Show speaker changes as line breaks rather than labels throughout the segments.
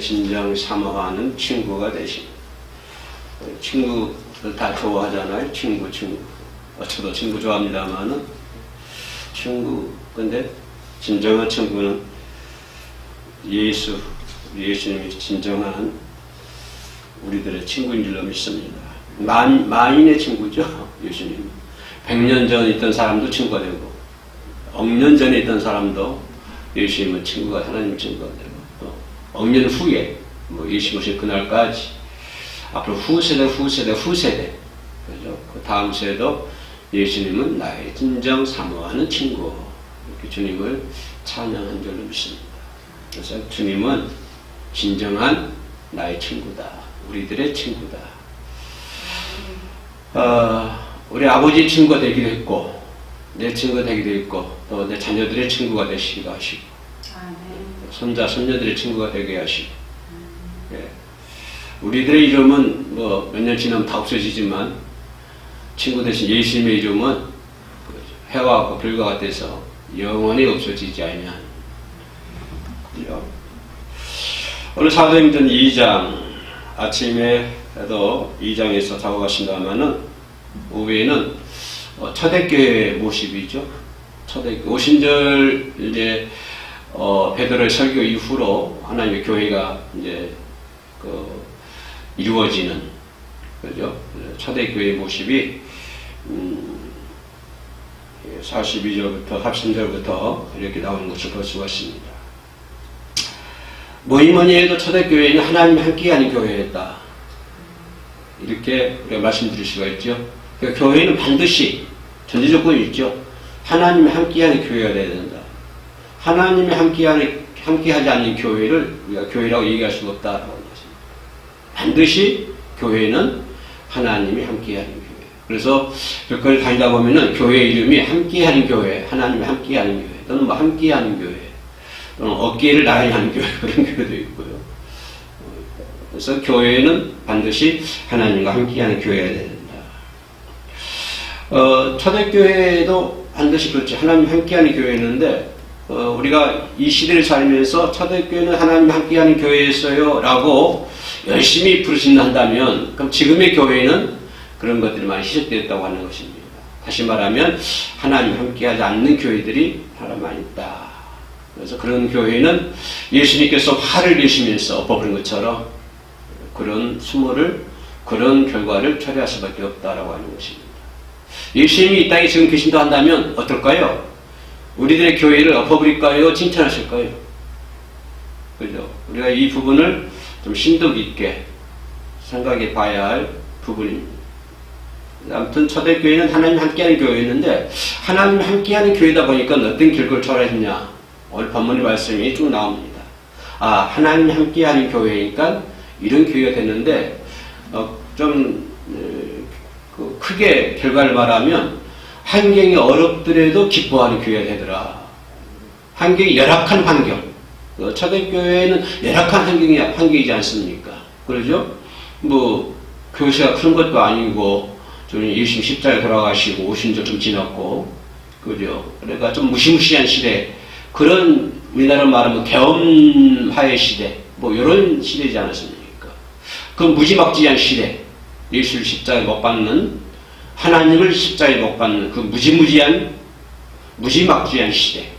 진정 사모하는 친구가 되십니다. 친구를 다 좋아하잖아요. 친구. 저도 친구 좋아합니다만은 친구. 근데 진정한 친구는 예수님이 진정한 우리들의 친구인 줄로 믿습니다. 만인의 친구죠. 예수님. 100년 전에 있던 사람도 친구가 되고, 억년 전에 있던 사람도 예수님은 하나님 친구가 되고, 억년 후에, 예수 오실 그날까지, 앞으로 후세대, 그죠? 그 다음 세대도 예수님은 나의 진정 사모하는 친구. 이렇게 주님을 찬양한 줄로 믿습니다. 그래서 주님은 진정한 나의 친구다. 우리들의 친구다. 우리 아버지 친구가 되기도 했고, 내 친구가 되기도 했고, 또 내 자녀들의 친구가 되시기도 하시고, 손자, 손녀들의 친구가 되게 하시고, 예. 우리들의 이름은 몇 년 지나면 다 없어지지만, 친구 대신 예수님의 이름은 해와 같고 불과 같아서 영원히 없어지지 아니하는. 오늘 사도행전 2장, 아침에도 2장에서 작업하신다면은, 오후에는 초대교회의 모습이죠. 초대교회. 오신절 이제, 베드로의 설교 이후로 하나님의 교회가 이제, 이루어지는, 그죠? 초대교회의 모습이, 42절부터 33절부터 이렇게 나오는 것을 볼 수가 있습니다. 뭐니 해도 초대교회는 하나님이 함께하는 교회였다. 이렇게 우리가 말씀드릴 수가 있죠. 그러니까 교회는 반드시 전제 조건이 있죠. 하나님이 함께하는 교회가 되어야 된다. 하나님이 함께하지 않는 교회를 우리가 교회라고 얘기할 수가 없다라고 하겠습니다. 반드시 교회는 하나님이 함께하는 교회. 그래서 교회를 다니다 보면은 교회 이름이 함께하는 교회, 하나님이 함께하는 교회, 또는 함께하는 교회, 또는 어깨를 나란히 하는 교회, 그런 교회도 있고요. 그래서 교회는 반드시 하나님과 함께하는 교회가 된다. 초대교회도 반드시 그렇지. 하나님 함께하는 교회였는데, 우리가 이 시대를 살면서 초대교회는 하나님 함께하는 교회였어요 라고 열심히 부르신다면, 그럼 지금의 교회는 그런 것들이 많이 희석되었다고 하는 것입니다. 다시 말하면 하나님 함께하지 않는 교회들이 하나 많이 있다. 그래서 그런 교회는 예수님께서 화를 내시면서 엎어버린 것처럼 그런 그런 결과를 초래할 수밖에 없다라고 하는 것입니다. 예수님이 이 땅에 지금 계신다 한다면 어떨까요? 우리들의 교회를 엎어버릴까요? 칭찬하실까요? 그죠? 우리가 이 부분을 좀 심도 깊게 생각해 봐야 할 부분입니다. 아무튼 초대교회는 하나님 함께하는 교회였는데, 하나님 함께하는 교회다 보니까 어떤 결과를 초래했냐? 오늘 본문의 말씀이 쭉 나옵니다. 하나님 함께하는 교회니까 이런 교회가 됐는데, 크게 결과를 말하면, 환경이 어렵더라도 기뻐하는 교회가 되더라. 환경이 열악한 환경. 초대교회는 열악한 환경이지 않습니까? 그러죠? 교회가 큰 것도 아니고, 예수님 십자가에 돌아가시고 오신 지 좀 지났고, 그죠? 그러니까 좀 무시무시한 시대, 그런 우리나라로 말하면 계엄화의 시대, 이런 시대지 않았습니까? 그 무지막지한 시대, 예수를 십자가에 못 박는, 하나님을 십자가에 못 박는 그 무지막지한 시대,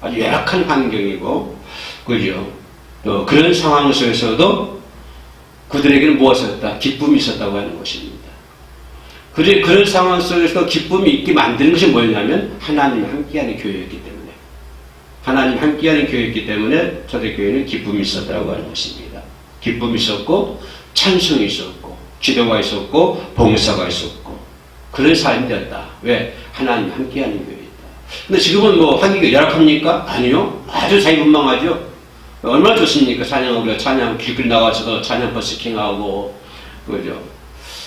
아주 열악한 환경이고, 그죠? 또 그런 상황 속에서도 그들에게는 무엇이었다? 기쁨이 있었다고 하는 것입니다. 그런 상황 속에서 기쁨이 있게 만드는 것이 뭐였냐면 하나님이 함께하는 교회였기 때문에, 하나님 함께하는 교회였기 때문에 초대교회는 기쁨이 있었다고 하는 것입니다. 기쁨이 있었고, 찬송이 있었고, 기도가 있었고, 봉사가 있었고, 그런 삶이 되었다. 왜? 하나님 함께하는 교회였다. 근데 지금은 환경이 열악합니까? 아니요. 아주 자유분방하죠. 얼마나 좋습니까? 찬양 길거리 나가서도 찬양 버스킹하고, 그죠?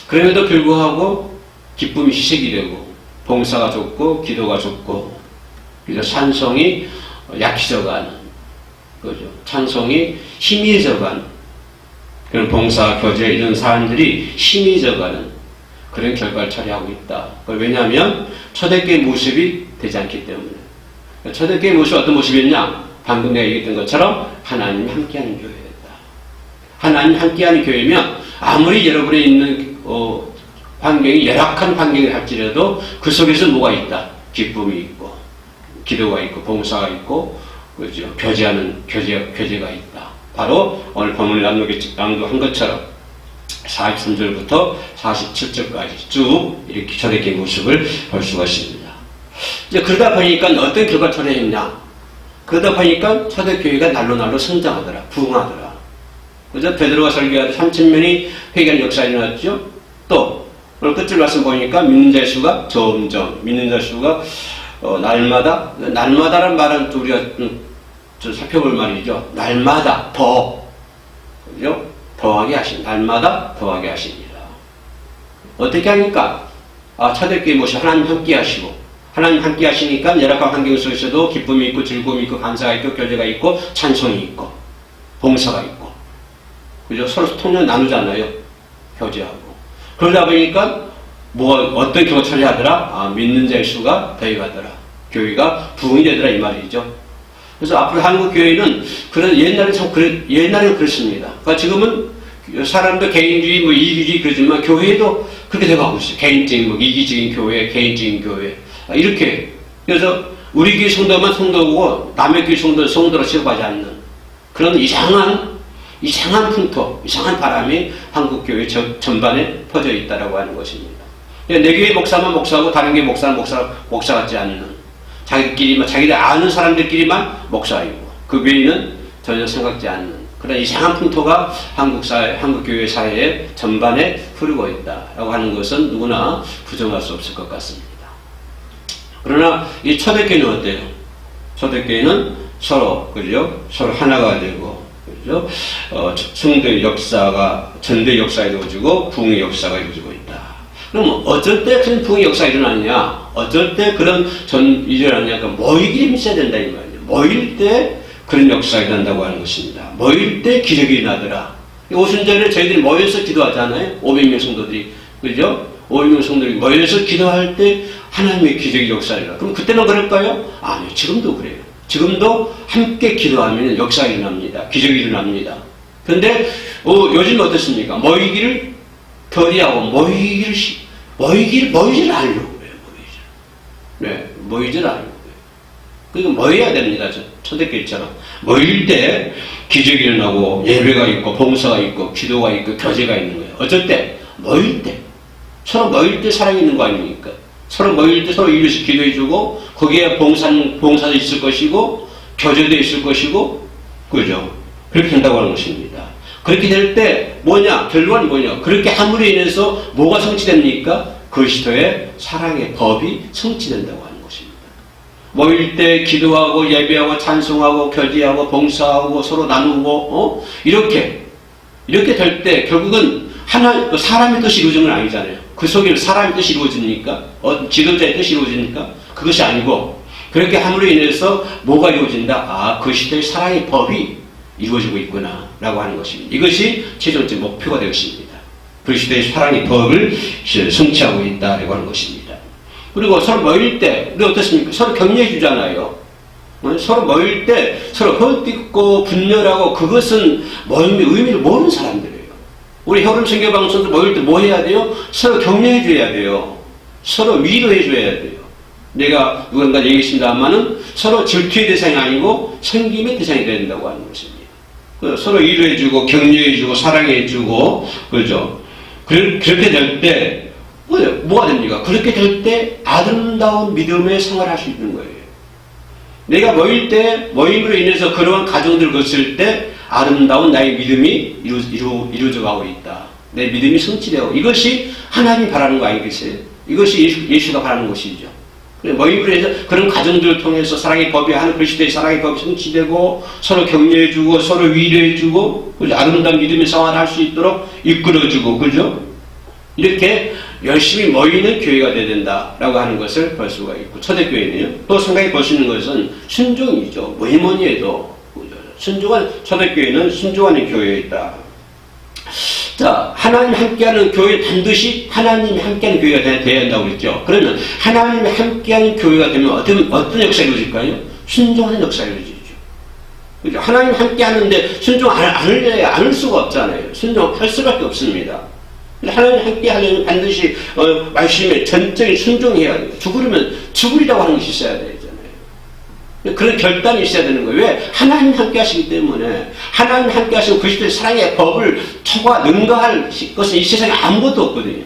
그럼에도 불구하고 기쁨이 희색이 되고, 봉사가 좋고, 기도가 좋고, 그죠? 찬송이 약해져가는, 그죠? 찬송이 희미해져가는, 그런 봉사, 교제 이런 사람들이 희미해져가는 그런 결과를 초래하고 있다. 왜냐하면 초대교회 모습이 되지 않기 때문에. 초대교회 모습이 어떤 모습이었냐? 방금 내가 얘기했던 것처럼 하나님이 함께하는 교회였다. 하나님 함께하는 교회면 아무리 여러분이 있는 환경이 열악한 환경을 할지라도 그 속에서 뭐가 있다? 기쁨이 있고 기도가 있고 봉사가 있고 그죠? 교제가 있다. 바로 오늘 본문을 낭독한 것처럼 43절부터 47절까지 쭉 이렇게 초대교회 모습을 볼 수가 있습니다. 이제 그러다 보니까 어떤 결과가 초래했냐? 그러다 보니까 초대교회가 날로 성장하더라, 부흥하더라. 그죠? 베드로가 설교하듯 3,000명이 회개하는 역사가 일어났죠. 또 오늘 끝줄 말씀 보니까 믿는 자의 수가 점점 믿는 자의 수가 날마다란 말은 또 우리가 좀 살펴볼 말이죠. 날마다 더 그죠? 더하게 날마다 더하게 하십니다. 어떻게 하니까? 초대교회 모시 하나님 함께 하시고 하나님 함께 하시니까 열악한 환경 속에서도 기쁨이 있고 즐거움이 있고 감사가 있고 교제가 있고 찬송이 있고 봉사가 있고 그죠? 서로 통역 나누잖아요. 교제하고 그러다 보니까 어떤 교회가 처리하더라? 믿는 자의 수가 더해가더라. 교회가 부흥이 되더라 이 말이죠. 그래서 앞으로 한국 교회는 옛날에는 그렇습니다. 그러니까 지금은 사람도 개인주의, 이기주의 그러지만 교회도 그렇게 돼가고 있어요. 개인적인 이기적인 교회, 개인적인 교회 이렇게. 그래서 우리 교회 성도만 성도고 남의 교회 성도로 취급하지 않는 그런 이상한 풍토, 이상한 바람이 한국 교회 전반에 퍼져 있다라고 하는 것입니다. 내 교회 목사만 목사하고 다른 교회 목사 같지 않는. 자기들 아는 사람들끼리만 목사이고 그 외에는 전혀 생각지 않는 그런 이상한 풍토가 한국 교회 사회에 전반에 흐르고 있다라고 하는 것은 누구나 부정할 수 없을 것 같습니다. 그러나 이 초대교회는 어때요? 초대교회는 서로 하나가 되고 그죠? 성도의 역사가 전도의 역사가 이루어지고 부흥의 역사가 이루어지고 있다. 그럼 어쩔 때 큰 부흥의 역사가 일어나느냐? 어쩔 때 그런 일어나느냐? 모이기를 있어야 된다 이 말이에요. 모일 때 그런 역사가 일어난다고 하는 것입니다. 모일 때 기적이 일어나더라. 오순절에 저희들이 모여서 기도하잖아요. 500명 성도들이 그죠? 500명 성도들이 모여서 기도할 때 하나님의 기적의 역사가 일어나. 그럼 그때는 그럴까요? 아니요. 지금도 그래요. 지금도 함께 기도하면 역사가 일어납니다. 기적이 일어납니다. 그런데 요즘 어떻습니까? 모이기를 더디하고 모이질 않으려고 해요. 모이질 않으려고 해요. 그러니까 모여야 됩니다. 초대교회처럼. 모일 때 기적이 일어나고 예배가 있고 봉사가 있고 기도가 있고 교제가 있는 거예요. 어쩔 때? 모일 때. 서로 모일 때 사랑이 있는 거 아닙니까? 서로 모일 때 서로 이루어서 기도해주고 거기에 봉사도 있을 것이고 교제도 있을 것이고 그죠? 그렇게 된다고 하는 것입니다. 그렇게 될 때 결론이 뭐냐? 그렇게 함으로 인해서 뭐가 성취됩니까? 그리스도의 사랑의 법이 성취된다고 하는 것입니다. 모일 때 기도하고 예배하고 찬송하고 교제하고 봉사하고 서로 나누고 이렇게 될 때 결국은 사람의 뜻이 이루어지는 건 아니잖아요. 그 속에 사람의 뜻이 이루어집니까? 지도자의 뜻이 이루어집니까? 그것이 아니고 그렇게 함으로 인해서 뭐가 이루어진다? 그리스도의 사랑의 법이 이루어지고 있구나 라고 하는 것입니다. 이것이 최종적 목표가 되었습니다. 그리스도의 사랑의 법을 성취하고 있다라고 하는 것입니다. 그리고 서로 모일 때 우리 어떻습니까? 서로 격려해 주잖아요. 서로 모일 때 서로 헐뜯고 분열하고 그것은 모임의 의미를 모르는 사람들이에요. 우리 혈음 선교방송도 모일 때 뭐 해야 돼요? 서로 격려해 줘야 돼요. 서로 위로해 줘야 돼요. 내가 누군가 얘기했습니다만은 서로 질투의 대상이 아니고 섬김의 대상이 된다고 하는 것입니다. 서로 위로해주고 격려해주고 사랑해주고 그렇죠. 그렇게 될 때 뭐가 됩니까? 그렇게 될 때 아름다운 믿음의 생활을 할 수 있는 거예요. 내가 모임으로 인해서 그러한 가정들을 거칠 때 아름다운 나의 믿음이 이루어져 가고 있다. 내 믿음이 성취되고 이것이 하나님이 바라는 거 아니겠어요? 이것이 예수가 바라는 것이죠. 모임으로 해서 그런 가정들을 통해서 사랑의 법이 하는 그리스도의 사랑의 법이 성취되고 서로 격려해주고 서로 위로해주고 아름다운 믿음의 생활을 할 수 있도록 이끌어주고 그죠? 이렇게 열심히 모이는 교회가 되어야 된다라고 하는 것을 볼 수가 있고 초대교회는요. 또 생각해 볼 수 있는 것은 순종이죠. 뭐니 해도 초대교회는 순종하는 교회이다. 자, 하나님 함께하는 교회 반드시 하나님이 함께하는 교회가 되어야 한다고 그랬죠. 그러면 하나님이 함께하는 교회가 되면 어떤 역사가 이루어질까요? 순종하는 역사가 이루어지죠. 그죠? 하나님 함께 하는데 순종 않을 수가 없잖아요. 순종할 수밖에 없습니다. 하나님 함께 하려면 반드시 말씀에 전적인 순종해야 돼요. 죽으려면 죽으리라고 하는 것이 있어야 되잖아요. 그런 결단이 있어야 되는 거예요. 왜? 하나님 함께 하시기 때문에. 하나님 함께 하시면 그리스도의 사랑의 법을 능가할 것은 이 세상에 아무것도 없거든요.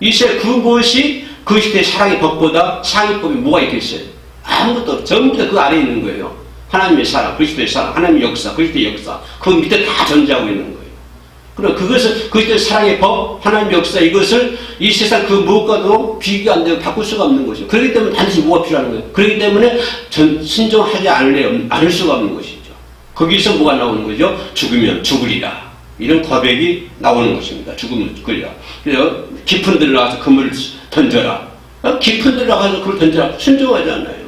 이 세상에 그것이 그리스도의 사랑의 법보다 상위 법이 뭐가 있겠어요? 아무것도 없어요. 전부 다 그 아래에 있는 거예요. 하나님의 사랑, 그리스도의 사랑, 하나님의 역사, 그리스도의 역사. 그 밑에 다 존재하고 있는 거예요. 그럼 그것을 그리스도의 사랑의 법, 하나님의 역사, 이것을 이 세상 그 무엇과도 비교가 안 되고 바꿀 수가 없는 거죠. 그렇기 때문에 반드시 뭐가 필요한 거예요? 그렇기 때문에 순종하지 않을 수가 없는 것이죠. 거기서 뭐가 나오는 거죠? 죽으면 죽으리라. 이런 고백이 나오는 것입니다. 죽으면 죽으리라. 그래서 깊은 데로 나가서 그물을 던져라. 깊은 데로 나가서 그걸 던져라. 순종하잖아요.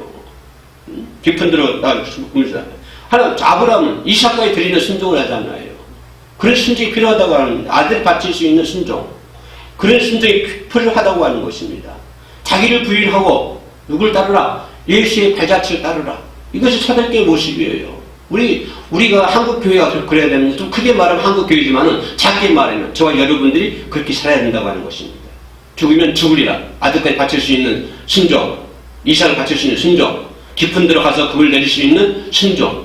깊은 데로 나가서 그물을 던져라. 하나, 아브라함은 이삭까지 드리는 순종을 하잖아요. 그런 순종이 필요하다고 하는, 아들 바칠 수 있는 순종. 그런 순종이 필요하다고 하는 것입니다. 자기를 부인하고 누굴 따르라? 예수의 발자취를 따르라. 이것이 초대교회 모습이에요. 우리가 한국교회가 그래야 되는, 좀 크게 말하면 한국교회지만은 작게 말하면 저와 여러분들이 그렇게 살아야 된다고 하는 것입니다. 죽으면 죽으리라. 아들까지 바칠 수 있는 순종. 이삭을 바칠 수 있는 순종. 깊은 데로 가서 그걸 내릴 수 있는 순종.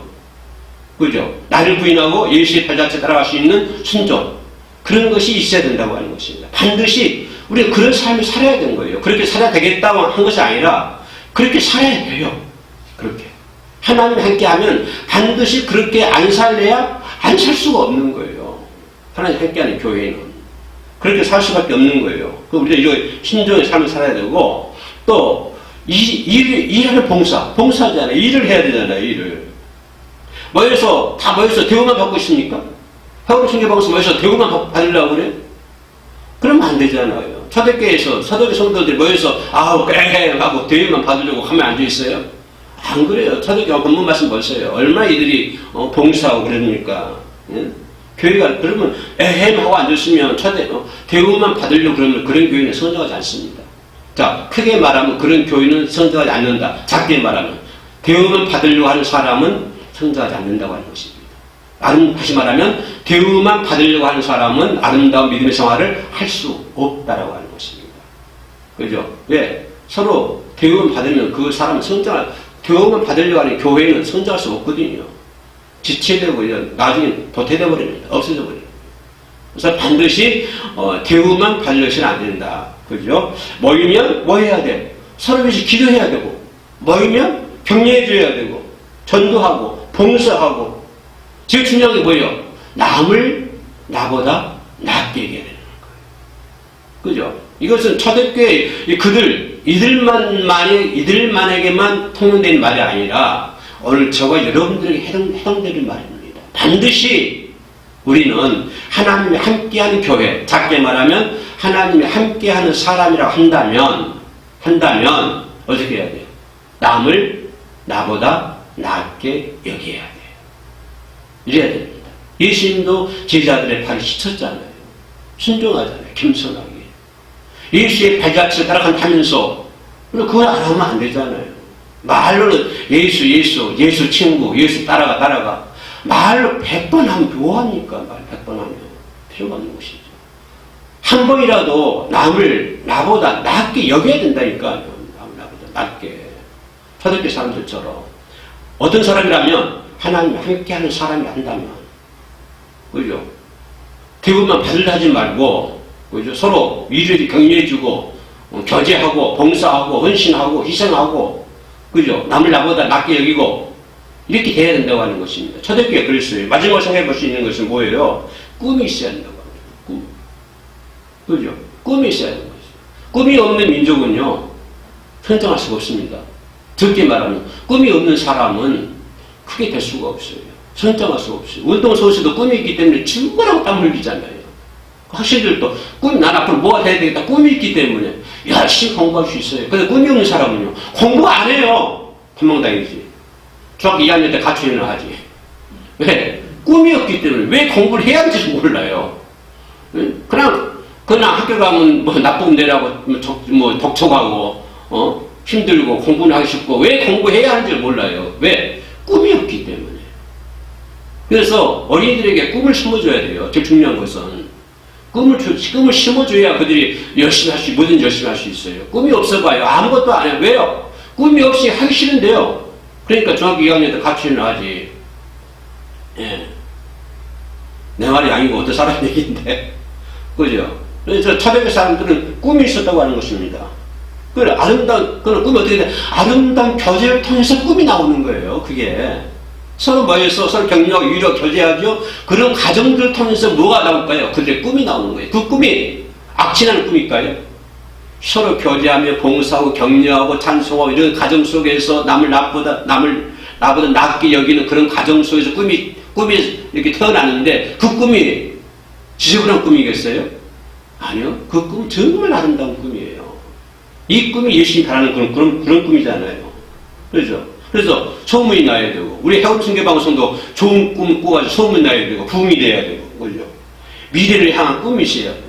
그죠? 나를 부인하고 예수의 발자취에 따라갈 수 있는 순종. 그런 것이 있어야 된다고 하는 것입니다. 반드시 우리가 그런 삶을 살아야 되는 거예요. 그렇게 살아야 되겠다고 한 것이 아니라 그렇게 살아야 돼요. 그렇게. 하나님 함께 하면 반드시 그렇게 안 살래야 안 살 수가 없는 거예요. 하나님 함께 하는 교회는. 그렇게 살 수밖에 없는 거예요. 우리가 이런 신종의 삶을 살아야 되고, 또 일하는 봉사잖아요. 일을 해야 되잖아요. 일을. 모여서 대우만 받고 있습니까? 회원 총회방에서 모여서 대우만 받으려고 그래? 그러면 안 되잖아요. 초대교회에서 초대교회 성도들이 모여서 하고 대우만 받으려고 가만히 앉아 있어요? 안 그래요. 초대교회 본문 말씀 보세요. 얼마나 이들이 봉사하고 그러니까. 예? 교회가 그러면 하고 앉았으면 대우만 받으려고 그러면 그런 교회는 성장하지 않습니다. 자, 크게 말하면 그런 교회는 성장하지 않는다. 작게 말하면 대우만 받으려고 하는 사람은 성장하지 않는다고 하는 것입니다. 다시 말하면 대우만 받으려고 하는 사람은 아름다운 믿음의 생활을 할 수 없다라고 하는 것입니다. 그죠? 왜? 서로 대우만 받으면 그 사람은 대우만 받으려고 하는 교회는 성장할 수 없거든요. 지체되고 나중에 도태되어 버립니다. 없어져 버립니다. 그래서 반드시 대우만 받으려서는 안 된다. 그죠? 모이면 뭐 해야 돼? 서로 위해서 기도해야 되고, 모이면 격려해 줘야 되고, 전도하고 봉사하고. 제일 중요한 게 뭐예요? 남을 나보다 낫게 얘기해야 되는 거예요. 그죠? 이것은 초대교회 이들만에게만 통용되는 말이 아니라 오늘 저와 여러분들에게 해당되는 말입니다. 반드시 우리는 하나님이 함께하는 교회, 작게 말하면 하나님이 함께하는 사람이라고 한다면 어떻게 해야 돼요? 남을 나보다 낫게 여겨야 돼요. 이래야 됩니다. 예수님도 제자들의 발을 씻었잖아요. 순종하잖아요. 겸손하게. 예수의 발자취를 따라간다면서 그걸 안 하면 안 되잖아요. 말로는 예수 친구, 예수 따라가. 말로 100번 하면 뭐합니까? 말 100번 하면 필요가 없는 것이죠. 한 번이라도 남을 나보다 낫게 여겨야 된다니까요. 남을 나보다 낫게. 초대교회 사람들처럼. 어떤 사람이라면 하나님 함께하는 사람이 한다면, 그죠? 대우만 받으려 하지 말고, 그죠? 서로 위로해 격려해주고, 교제하고, 봉사하고, 헌신하고, 희생하고, 그죠? 남을 나보다 낫게 여기고, 이렇게 돼야 된다고 하는 것입니다. 초대교회가 그랬어요. 마지막으로 생각해 볼 수 있는 것은 뭐예요? 꿈이 있어야 된다고 합니다. 꿈. 그죠? 꿈이 있어야 되는 거죠. 꿈이 없는 민족은요, 성장할 수가 없습니다. 적게 말하면, 꿈이 없는 사람은 크게 될 수가 없어요. 성장할 수가 없어요. 운동선수도 꿈이 있기 때문에 죽으라고 땀 흘리잖아요. 학생들도 난 앞으로 뭐가 돼야 되겠다. 꿈이 있기 때문에 열심히 공부할 수 있어요. 근데 꿈이 없는 사람은요, 공부 안 해요. 탐망당이지. 중학교 2학년 때 가출이나 하지. 왜? 꿈이 없기 때문에. 왜 공부를 해야 하는지 몰라요. 그냥 학교 가면 나쁜 데라고 독촉하고, 힘들고 공부는 하기 쉽고, 왜 공부해야 하는지 몰라요. 왜? 꿈이 없기 때문에. 그래서 어린이들에게 꿈을 심어줘야 돼요. 제일 중요한 것은. 꿈을 심어줘야 그들이 열심히 할 수, 뭐든지 열심히 할 수 있어요. 꿈이 없어봐요. 아무것도 안 해요. 왜요? 꿈이 없이 하기 싫은데요. 그러니까 중학교 2학년 때 가출을 하지. 예. 내 말이 아니고 어떤 사람 얘기인데. 그죠? 그래서 차별의 사람들은 꿈이 있었다고 하는 것입니다. 그래, 그런 꿈이 어떻게 돼? 아름다운 교제를 통해서 꿈이 나오는 거예요. 그게. 서로 모여서 서로 격려하고 위로 교제하죠. 그런 과정들을 통해서 뭐가 나올까요? 그들의 꿈이 나오는 거예요. 그 꿈이 악취나는 꿈일까요? 서로 교제하며 봉사하고 격려하고 찬송하고 이런 과정 속에서 남을 나보다 낫게 여기는 그런 과정 속에서 꿈이 이렇게 태어나는데 그 꿈이 지저분한 꿈이겠어요? 아니요. 그 꿈은 정말 아름다운 꿈이에요. 이 꿈이 열심히 바라는 그런 꿈이잖아요. 그렇죠? 그래서 소문이 나야 되고, 우리 해운 순교방송도 좋은 꿈 꾸가지고 소문이 나야 되고, 부흥이 돼야 되고, 그죠? 미래를 향한 꿈이 있어야 되고,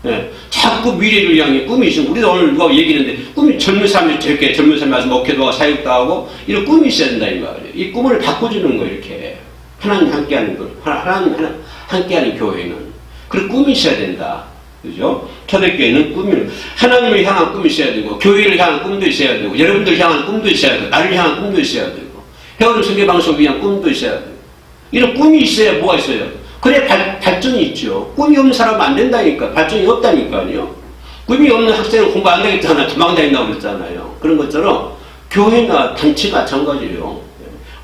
예. 자꾸 미래를 향해 꿈이 있으면, 우리도 오늘 누가 얘기했는데, 꿈이 젊은 사람이 저렇게 젊은 사람이 와서 목회도 하고 사역도 하고, 이런 꿈이 있어야 된다, 이 말이에요. 이 꿈을 바꿔주는 거예요, 이렇게. 하나님 함께하는 거, 하나님 함께하는 교회는. 그런 꿈이 있어야 된다. 그죠? 초대교회는 하나님을 향한 꿈이 있어야 되고, 교회를 향한 꿈도 있어야 되고, 여러분들 향한 꿈도 있어야 되고, 나를 향한 꿈도 있어야 되고, 해오는 성교방송을 위한 꿈도 있어야 되고, 이런 꿈이 있어야 뭐가 있어요? 그래, 발전이 있죠. 꿈이 없는 사람은 안 된다니까. 발전이 없다니까요. 꿈이 없는 학생은 공부 안 되겠잖아. 도망다닌다고 그랬잖아요. 그런 것처럼, 교회나 단체가 마찬가지예요.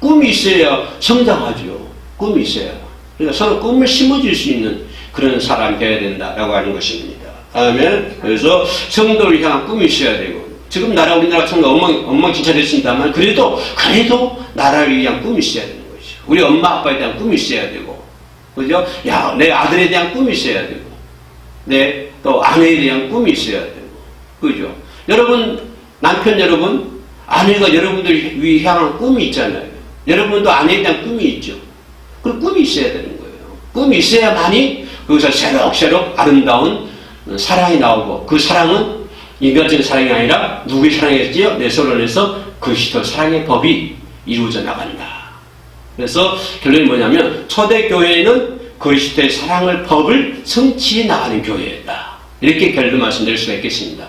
꿈이 있어야 성장하죠. 꿈이 있어야. 그러니까 서로 꿈을 심어줄 수 있는 그런 사람이 되어야 된다라고 하는 것입니다. 아멘. 그래서 성도를 향한 꿈이 있어야 되고, 지금 우리나라 청가 엉망진창됐습니다만, 그래도 나라를 위한 꿈이 있어야 되는 거죠. 우리 엄마 아빠에 대한 꿈이 있어야 되고, 그죠? 내 아들에 대한 꿈이 있어야 되고, 내 또 아내에 대한 꿈이 있어야 되고, 그죠? 여러분, 남편 여러분, 아내가 여러분들 향한 꿈이 있잖아요. 여러분도 아내에 대한 꿈이 있죠. 그럼 꿈이 있어야 되는 거예요. 꿈이 있어야만이 거기서 새록새록 아름다운 사랑이 나오고, 그 사랑은 인간적인 사랑이 아니라 누구의 사랑이겠지요? 내 손을 내서 그리스도 사랑의 법이 이루어져 나간다. 그래서 결론이 뭐냐면 초대교회는 그리스도의 사랑을 법을 성취해 나가는 교회다. 이렇게 결론 말씀드릴 수가 있겠습니다.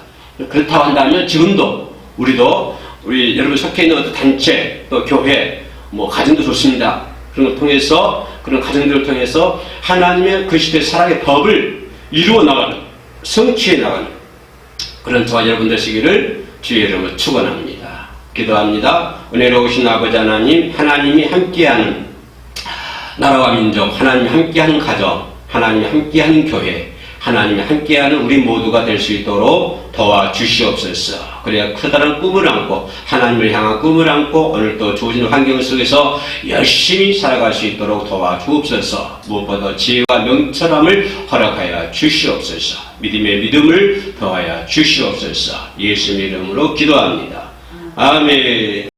그렇다고 한다면 지금도 우리 여러분 속해 있는 어떤 단체 또 교회 가정도 좋습니다. 그런 걸 통해서 그런 가정들을 통해서 하나님의 그리스도의 사랑의 법을 이루어 나가는, 성취해 나가는 그런 저와 여러분 되시기를 주의 이름으로 축원합니다. 기도합니다. 은혜로우신 아버지 하나님, 하나님이 함께하는 나라와 민족, 하나님이 함께하는 가정, 하나님이 함께하는 교회, 하나님이 함께하는 우리 모두가 될 수 있도록 도와주시옵소서. 그래야 커다란 꿈을 안고 하나님을 향한 꿈을 안고 오늘도 주어진 환경 속에서 열심히 살아갈 수 있도록 도와주옵소서. 무엇보다 지혜와 명철함을 허락하여 주시옵소서. 믿음의 믿음을 더하여 주시옵소서. 예수님 이름으로 기도합니다. 아멘.